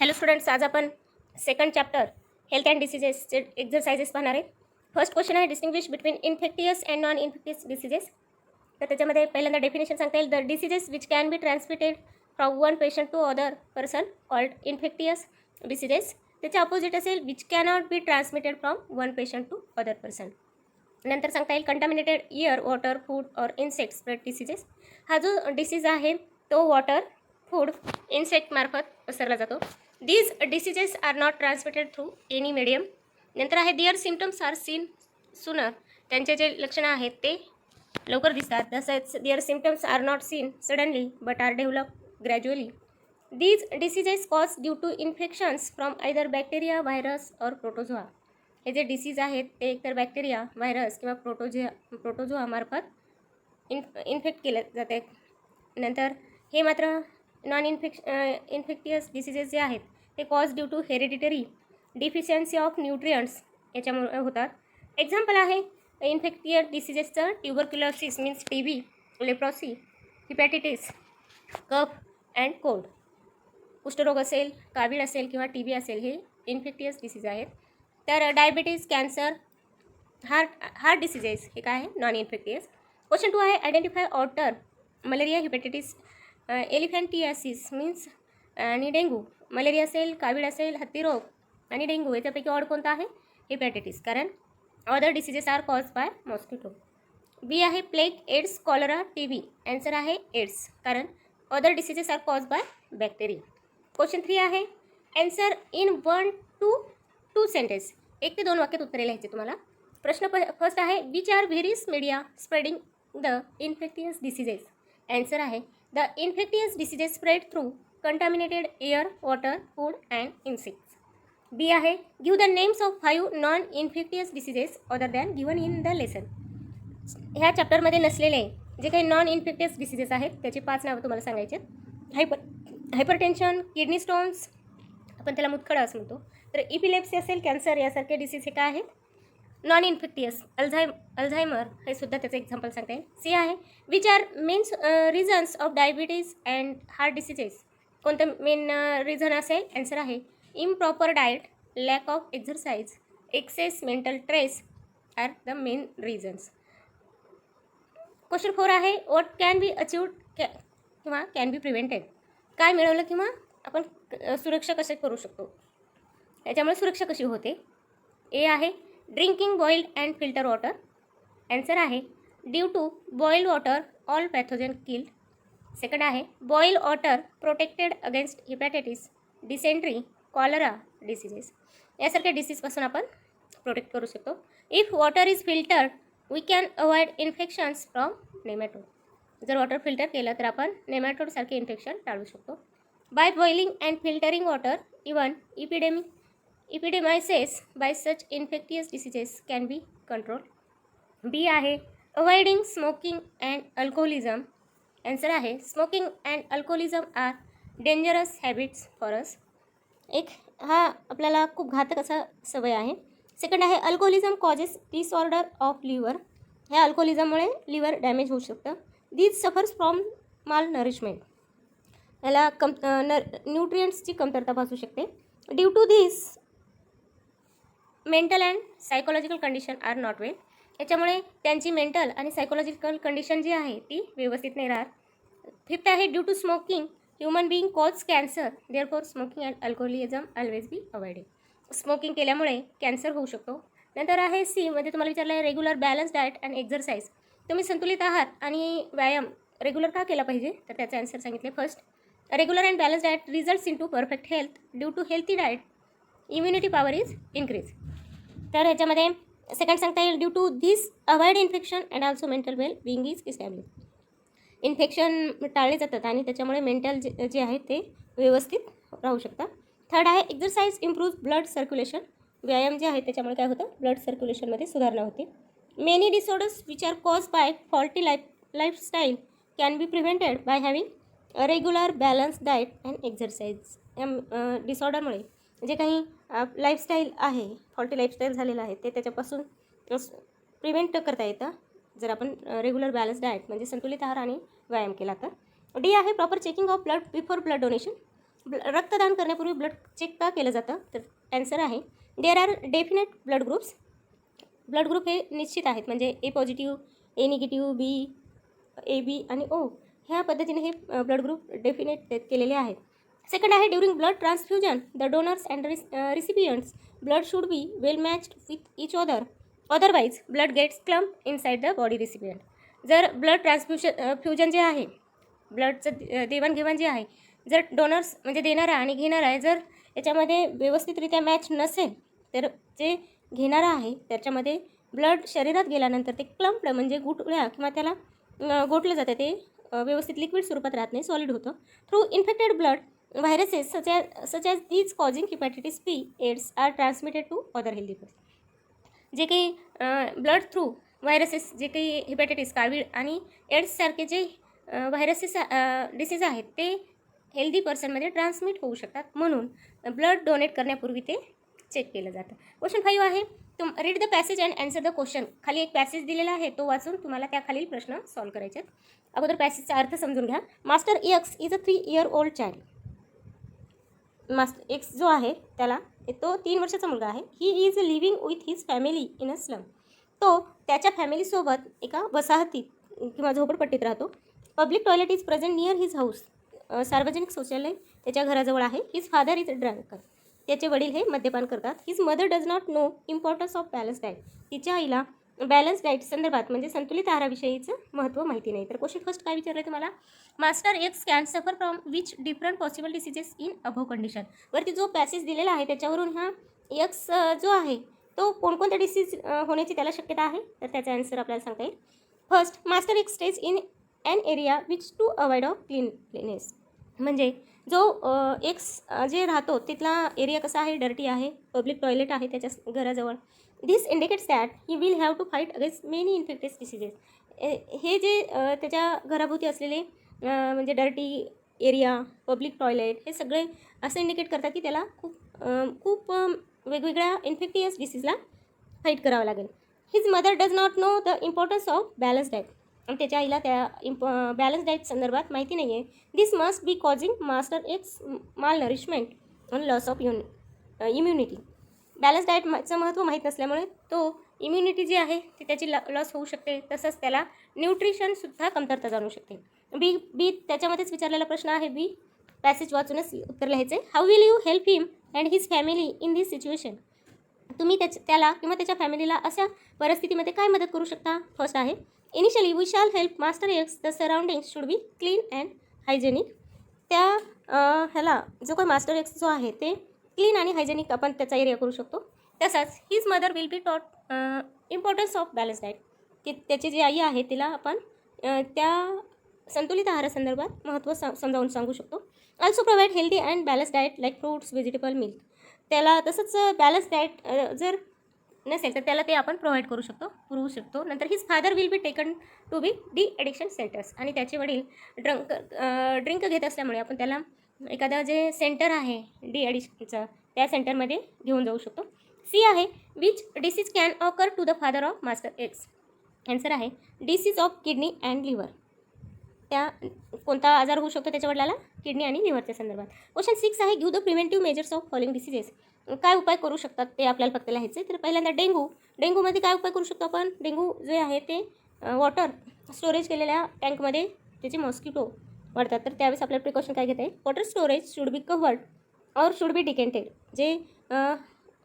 Hello students, आज आपण second chapter health and डिसीजेसचे एक्झरसाइजेस पाहणार आहे. फर्स्ट क्वेश्चन आहे distinguish between infectious and non infectious diseases. तर त्याच्यामध्ये पहिल्यांदा डेफिनेशन सांगता येईल. The diseases which can be transmitted from one patient to other person called infectious diseases. त्याच्या अपोजिट असेल which cannot be transmitted from one patient to other person. नंतर सांगता येईल कंटामिनेटेड एअर, वॉटर, फूड और insect spread diseases. हा जो disease आहे तो वॉटर, फूड, इन्सेक्टमार्फत पसरला जातो. These diseases are not transmitted through any medium. नंतर आहे their symptoms are seen sooner. त्यांचे जे लक्षणं आहेत ते लवकर दिसतात. तसेच their symptoms are not seen suddenly but are develop gradually. These diseases cause due to infections from either bacteria, virus और प्रोटोझोआ. हे जे डिसीज आहेत ते एकतर बॅक्टेरिया, व्हायरस किंवा प्रोटोझोआमार्फत इन्फेक्ट केले जाते. नंतर हे मात्र नॉन इन्फेक्टियस डिसीजेस जे आहेत ते cause due to hereditary deficiency of nutrients याच्यामुळे होतात. एक्झाम्पल आहे इन्फेक्टियस डिसीजेसचं tuberculosis means TB, leprosy, hepatitis, cough and cold. कुष्ठरोग असेल, कावीळ असेल किंवा TB असेल हे इन्फेक्टियस डिसीज आहेत. तर डायबिटीज, कॅन्सर, हार्ट डिसीजेस हे काय आहे नॉन इन्फेक्टियस. क्वेश्चन 2 आहे आयडेंटिफाय ऑटर, मलेरिया, हिपॅटिटिस, एलिफॅन्टियासिस मीन्स आणि डेंग्यू. मलेरिया असेल, कावीळ असेल, हत्तीरोग आणि डेंग्यू याच्यापैकी ऑड कोणता आहे हिपॅटिटिस, कारण other diseases are cause by mosquito. B आहे plague, AIDS, cholera, TB. Answer आहे एड्स, कारण other diseases are cause by bacteria. Question 3 आहे आन्सर इन 1 to 2 सेंटेन्स. 1 ते 2 वाक्यात उत्तरे लिहायचे तुम्हाला. प्रश्न फर्स्ट आहे which are various media spreading the infectious diseases. Answer आहे the infectious diseases spread through contaminated air, water, food and insects. B आहे give the names of 5 non infectious diseases other than given in the lesson. ह्या चॅप्टरमध्ये नसलेले जे काही non infectious diseases आहेत त्याची 5 नावं तुम्हाला सांगायचे. हायपरटेन्शन, किडनी स्टोन्स, आपण त्याला मुतखडा असं म्हणतो. तर इपिलेप्सी असेल, कॅन्सर यासारखे डिसीज हे काय आहेत नॉन इन्फेक्टियस. अल्झायमर हे सुद्धा त्याचं एक्झाम्पल सांगता येईल. सी आहे which are mains reasons of diabetes and heart diseases. कोणतं मेन रिझन असेल. आन्सर आहे improper diet, lack of exercise, excess mental stress are the main reasons. Question 4 आहे व्हॉट कॅन बी अचीव्ड किंवा can be prevented. काय मिळवलं किंवा आपण सुरक्षा कशी करू शकतो, याच्यामुळे सुरक्षा कशी होते. ए आहे drinking boiled and filter water. Answer आहे due to boiled water all pathogen killed. Second आहे boiled water protected against hepatitis, dysentery, cholera diseases. यासारख्या डिसीजपासून आपण प्रोटेक्ट करू शकतो. If water is filtered we can avoid infections from nematode. जर water filter केलं तर आपण नेमॅटोडसारखे इन्फेक्शन टाळू शकतो. By boiling and filtering water even epidemics by such infectious diseases can be control. B आहे avoiding smoking and alcoholism. Answer आहे smoking and alcoholism are dangerous habits for us. एक हा आपल्याला खूप घातक असा सवय आहे. सेकंड आहे alcoholism causes disorder of liver. ह्या अल्कोहोलिझममुळे लिव्हर डॅमेज होऊ शकतं. These suffers from malnourishment. याला न्यूट्रियंट्सची कमतरता भासू शकते. Due to this mental and psychological condition are not well. याच्यामुळे त्यांची मेंटल आणि सायकोलॉजिकल कंडिशन जी आहे ती व्यवस्थित नाही राहत. फिफ्थ आहे due to smoking human being cause cancer, therefore smoking and alcoholism always be avoided. Smoking केल्यामुळे कॅन्सर होऊ शकतो. नंतर आहे सी मध्ये तुम्हाला विचारलं आहे regular balance diet and exercise. तुम्ही संतुलित आहार आणि व्यायाम रेग्युलर का केला पाहिजे, तर त्याचे आन्सर सांगितले. First regular and balance diet results in to perfect health. Due to healthy diet immunity power is increase. तर ह्याच्यामध्ये सेकंड सांगता येईल due to this avoid infection and also mental well being is establish. Infection टाळले जातात आणि त्याच्यामुळे mental जे आहे ते व्यवस्थित राहू शकतात. थर्ड आहे एक्झरसाइज इम्प्रूव्ह ब्लड सर्क्युलेशन. व्यायाम जे आहे त्याच्यामुळे काय होतं ब्लड सर्क्युलेशनमध्ये सुधारणा होते. Many disorders which are cause by faulty lifestyle can be prevented by having regular balance diet and exercise. या डिसऑर्डरमुळे जे काही लाईफस्टाईल आहे, फॉल्टी लाईफस्टाईल झालेलं आहे ते त्याच्यापासून प्रिव्हेंट करता येतं जर आपण रेग्युलर बॅलन्स डाएट म्हणजे संतुलित आहार आणि व्यायाम केला तर. डी आहे proper checking of blood before blood donation. रक्तदान करण्यापूर्वी ब्लड चेक का केलं जातं? तर ॲन्सर आहे there are definite blood groups. Blood group हे निश्चित आहेत, म्हणजे ए positive, A negative, B, A B आणि ओ ह्या पद्धतीने हे ब्लड ग्रुप डेफिनेट केलेले आहेत. सेकंड आहे during blood transfusion the donors and recipients blood should be well matched with each otherwise blood gets clump inside the body recipient. जर blood fusion जे आहे, ब्लडचं देवाणघेवाण जे आहे, जर डोनर्स म्हणजे देणारा आणि घेणारा आहे जर याच्यामध्ये व्यवस्थितरित्या मॅच नसेल, तर जे घेणारा आहे त्याच्यामध्ये ब्लड शरीरात गेल्यानंतर ते क्लम्प्ड म्हणजे गुटळ्या किंवा त्याला गोठलं जातं, ते व्यवस्थित लिक्विड स्वरूपात राहत नाही, सॉलिड होतं. Through infected blood viruses such as these causing hepatitis B, AIDS are transmitted to other healthy person. जे काही ब्लड थ्रू व्हायरसेस, जे काही हिपॅटायटिस, कावीळ आणि एड्ससारखे जे व्हायरसेस डिसीज आहेत ते हेल्दी पर्सनमध्ये ट्रान्समिट होऊ शकतात, म्हणून ब्लड डोनेट करण्यापूर्वी ते चेक केलं जातं. क्वेश्चन 5 आहे read the passage and answer the question. खाली एक पॅसेज दिलेला आहे, तो वाचून तुम्हाला त्या खालील प्रश्न सॉल्व्ह करायचे आहेत. अगोदर पॅसेजचा अर्थ समजून घ्या. Master x is a 3 year old child. Master x जो आहे त्याला तो 3 वर्षाचा मुलगा आहे. He is living with his family in a slum. तो त्याच्या फॅमिलीसोबत एका वसाहतीत किंवा झोपडपट्टीत राहतो. Public toilet is present near his house. सार्वजनिक शौचालय त्याच्या घराजवळ आहे. His father is drunker. त्याचे वडील हे मद्यपान करतात. His mother does not know importance of balance diet. तिच्या आईला बॅलन्स डाएट संदर्भात म्हणजे संतुलित आहाराविषयीचं महत्त्व माहिती नाही. तर क्वेश्चन फर्स्ट काय विचारलं तुम्हाला? Master x can suffer from which different possible diseases in above condition. वरती जो पॅसेज दिलेला आहे त्याच्यावरून हा एक्स जो आहे तो कोणकोणत्या डिसीज होण्याची त्याला शक्यता आहे, तर त्याचा आन्सर आपल्याला सांगता येईल. First, master X stage in an area which to avoid of cleanliness. म्हणजे जो एक्स जे राहतो तिथला एरिया कसा आहे, डर्टी आहे, पब्लिक टॉयलेट आहे त्याच्या घराजवळ. This indicates that he will have to fight against many infected diseases. हे जे त्याच्या घराभोवती असलेले म्हणजे डर्टी एरिया, पब्लिक टॉयलेट हे सगळे असं इंडिकेट करतात की त्याला खूप वेगवेगळ्या इन्फेक्टियस डिसीजला फाईट करावं लागेल. His mother does not know the importance of balance diet. आणि त्याच्या आईला त्या बॅलन्स डाएट संदर्भात माहिती नाही आहे. This must be causing master X malnourishment आणि लॉस ऑफ इम्युनिटी. बॅलन्स डाएटचं महत्त्व माहीत नसल्यामुळे तो इम्युनिटी जी आहे ती त्याची लॉस होऊ शकते, तसंच त्याला न्यूट्रिशनसुद्धा कमतरता जाणू शकते. बी त्याच्यामध्येच विचारलेला प्रश्न आहे. बी पॅसेज वाचूनच उत्तर लिहायचं आहे. How will you help him and his family in this situation. तुम्ही त्याला किंवा त्याच्या फॅमिलीला अशा परिस्थितीमध्ये काय मदत करू शकता? फर्स्ट आहे initially we shall help master X the surroundings should be clean and hygienic. त्या ह्याला जो काही मास्टर एक्स जो आहे ते क्लीन आणि हायजेनिक आपण त्याचा एरिया करू शकतो. तसंच his mother will be taught importance of balance diet. की त्याची जी आई आहे तिला आपण त्या संतुलित आहारासंदर्भात महत्त्व समजावून सांगू शकतो. Also provide healthy and balance diet like fruits, vegetable, milk. त्याला तसंच बॅलन्स डाएट जर नसेल तर त्याला ते आपण पुरवू शकतो. नंतर his father will be taken to be de addiction centres. आणि त्याचे वडील ड्रिंक घेत असल्यामुळे आपण त्याला एखादं जे सेंटर आहे डी ॲडिक्शनचं त्या सेंटरमध्ये घेऊन जाऊ शकतो. सी आहे which disease can occur to the father of master X. Answer आहे disease of kidney and liver. त्या कोणता आजार होऊ शकतो त्याच्या वडिलाला? किडनी आणि लिव्हरच्या संदर्भात. क्वेश्चन 6 आहे give the preventive measures of following diseases. काय उपाय करू शकतात ते आपल्याला फक्त लिहायचं आहे. तर पहिल्यांदा डेंग्यूमध्ये काय उपाय करू शकतो आपण? डेंग्यू जे आहे ते वॉटर स्टोरेज केलेल्या टँकमध्ये त्याचे मॉस्किटो वाढतात, तर त्यावेळेस आपल्याला प्रिकॉशन काय घेता येईल? Water storage should be covered or should be decanted. जे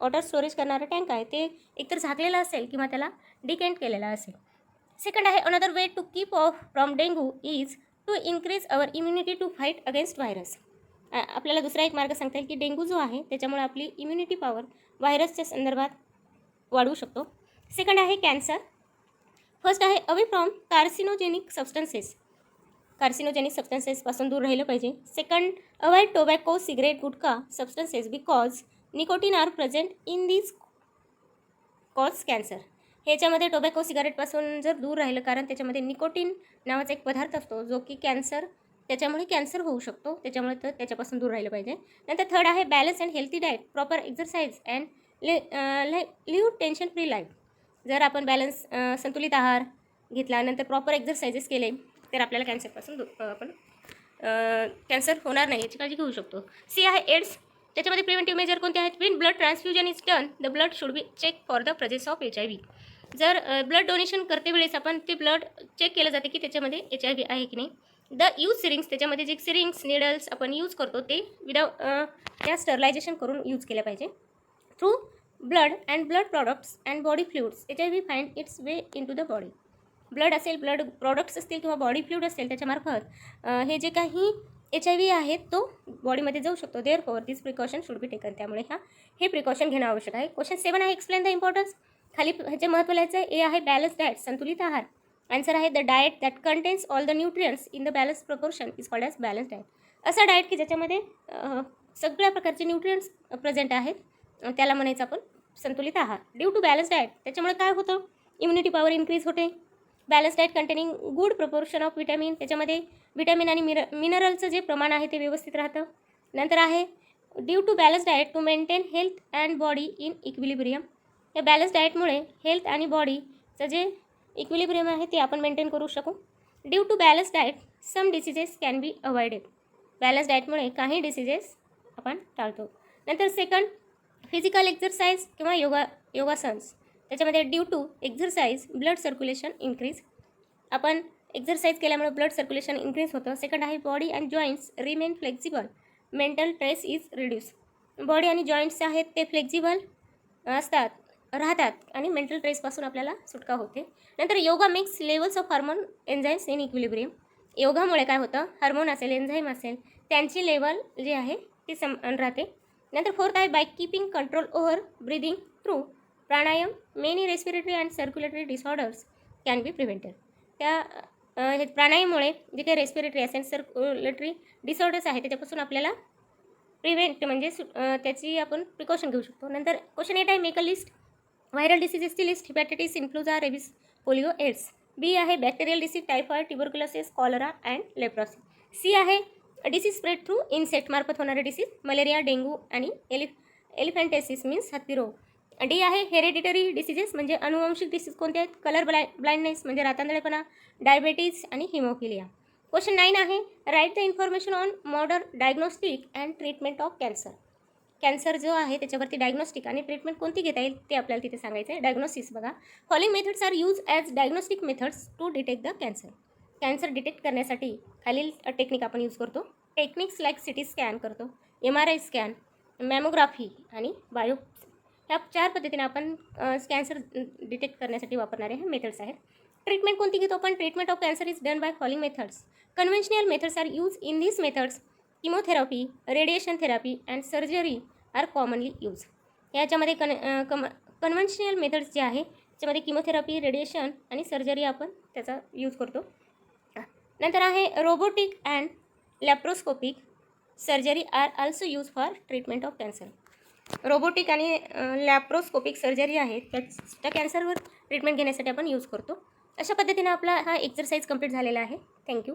वॉटर स्टोरेज करणारा टँक आहे ते एकतर झाकलेला असेल किंवा त्याला डिकेंट केलेला असेल. सेकंड आहे another way to keep off from dengue is to increase our immunity to fight against virus. आपल्याला दुसरा एक मार्ग सांगता येईल की डेंग्यू जो आहे त्याच्यामुळे आपली इम्युनिटी पॉवर व्हायरसच्या संदर्भात वाढवू शकतो. सेकंड आहे कॅन्सर. फर्स्ट आहे अवे फ्रॉम कार्सिनोजेनिक सबस्टन्सेसपासून दूर राहिलं पाहिजे. Second avoid tobacco, cigarette, gutkha substances because nicotine are present in this cause cancer. ह्याच्यामध्ये टोबॅको, सिगारेटपासून जर दूर राहिलं, कारण त्याच्यामध्ये निकोटीन नावाचा एक पदार्थ असतो जो की त्याच्यामुळे कॅन्सर होऊ शकतो, त्याच्यामुळे तर त्याच्यापासून दूर राहिलं पाहिजे. नंतर थर्ड आहे balance and healthy diet, proper exercise and live tension free life. जर आपण संतुलित आहार घेतला, नंतर प्रॉपर एक्झरसाइजेस केले तर आपल्याला कॅन्सरपासून आपण कॅन्सर होणार नाही याची काळजी घेऊ शकतो. सी आहे एड्स. त्याच्यामध्ये प्रिव्हेंटिव्ह मेजर कोणते आहेत? When blood transfusion is done the blood should be check for the presence of HIV. जर ब्लड डोनेशन करते वेळेस आपण ते ब्लड चेक केलं जाते की त्याच्यामध्ये HIV आहे की नाही. द यूज सिरिंग्स, त्याच्यामध्ये जे सिरिंग्स निडल्स आपण यूज करतो ते त्या स्टरलायझेशन करून यूज केलं पाहिजे. Through blood and blood products and body fluids HIV find its way in to the body. Blood असेल, ब्लड प्रॉडक्ट्स असतील किंवा बॉडी फ्लुइड असेल त्याच्यामार्फत हे जे काही HIV आहे तो बॉडीमध्ये जाऊ शकतो. Therefore this precaution should be taken. त्यामुळे हे प्रिकॉशन घेणं आवश्यक आहे. क्वेश्चन 7 आहे एक्सप्लेन द इम्पॉर्टन्स. खाली ह्याचे महत्त्व लिहायचं आहे. ए आहे बॅलन्स डाएट, संतुलित आहार. आन्सर आहे the diet that contains all the nutrients in the balance proportion is called as balance diet. असा डाएट की ज्याच्यामध्ये सगळ्या प्रकारचे न्यूट्रियंट्स प्रेझेंट आहेत त्याला म्हणायचं आपण संतुलित आहार. ड्यू टू बॅलन्स डाएट त्याच्यामुळे काय होतं? इम्युनिटी पॉवर इन्क्रीज होते. Balance diet containing good proportion of vitamin, त्याच्यामध्ये विटॅमिन आणि मिनरलचं जे प्रमाण आहे ते व्यवस्थित राहतं. नंतर आहे due to balance diet to maintain health and body in equilibrium. या बॅलन्स डाएटमुळे हेल्थ आणि बॉडीचं जे इक्विलिब्रियम आहे ते आपण मेंटेन करू शकू. Due to balance diet some diseases can be avoided. Balance डाएटमुळे काही डिसीजेस आपण टाळतो. नंतर सेकंड फिजिकल एक्झरसाइज किंवा योगासन्स. त्याच्यामध्ये due to exercise blood circulation increase. आपण एक्झरसाइज केल्यामुळे ब्लड सर्क्युलेशन इन्क्रीज होतं. सेकंड आहे body and joints remain flexible, mental stress is reduce. Body आणि जॉईंट्स आहेत ते फ्लेक्झिबल राहतात आणि मेंटल स्ट्रेसपासून आपल्याला सुटका होते. नंतर yoga makes levels of hormone enzymes in equilibrium. योगामुळे काय होतं? हार्मोन असेल, एन्झाईम असेल, त्यांची लेवल जी आहे ती समान राहते. नंतर फोर्थ आहे by keeping control over breathing through pranayama many respiratory and circulatory disorders can be prevented. त्या हे प्राणायाममुळे जे काही रेस्पिरेटरी असेल, सर्क्युलेटरी डिसऑर्डर्स आहे त्याच्यापासून आपल्याला प्रिव्हेंट म्हणजे त्याची आपण प्रिकॉशन घेऊ शकतो. नंतर क्वेश्चन 8 आहे मेक अ लिस्ट. व्हायरल डिसीजेसची list. Hepatitis, influenza, rabies, polio, AIDS. B आहे bacterial disease, typhoid, tuberculosis, cholera and leprosy. C आहे डिसीज स्प्रेड थ्रू इन्सेक्ट मार्फत होणारे डिसीज, मलेरिया, डेंग्यू आणि एलिफॅन्टेसिस मीन्स हत्ती रोग. डी आहे हेरेडिटरी डिसीजेस म्हणजे अनुवंशिक डिसीज कोणते आहेत? कलर ब्लाइंडनेस म्हणजे रातांधळेपणा, डायबेटीज आणि हिमोफिलिया. क्वेश्चन 9 आहे write the information on modern diagnostic and treatment of cancer. Cancer जो आहे त्याच्यावरती डायग्नोस्टिक आणि ट्रीटमेंट कोणती घेता येईल ते आपल्याला तिथे सांगायचं आहे. डायग्नोसिस बघा. Following methods are use as diagnostic methods to detect the cancer. Cancer detect करण्यासाठी खालील टेक्निक आपण यूज करतो. टेक्निक्स लाईक सिटी स्कॅन करतो, MRI स्कॅन, मॅमोग्राफी आणि बायोप्सी. ह्या 4 पद्धतीने आपण कॅन्सर डिटेक्ट करण्यासाठी वापरणारे हे मेथड्स आहेत. ट्रीटमेंट कोणती घेतो आपण? Treatment of cancer is done by following methods. Conventional methods are use in this methods. Chemotherapy, radiation therapy and surgery are commonly use. याच्यामध्ये कन्व्हेन्शनल मेथड्स जे आहे त्याच्यामध्ये किमोथेरपी, रेडिएशन आणि सर्जरी आपण त्याचा यूज करतो. नंतर आहे robotic and laparoscopic surgery are also use for treatment of cancer. Robotic आणि लॅप्रोस्कोपिक सर्जरी आहे त्या कॅन्सरवर ट्रीटमेंट घेण्यासाठी आपण यूज करतो. अशा पद्धतीने आपला हा एक्सरसाइज कंप्लीट झालेला आहे. थँक्यू.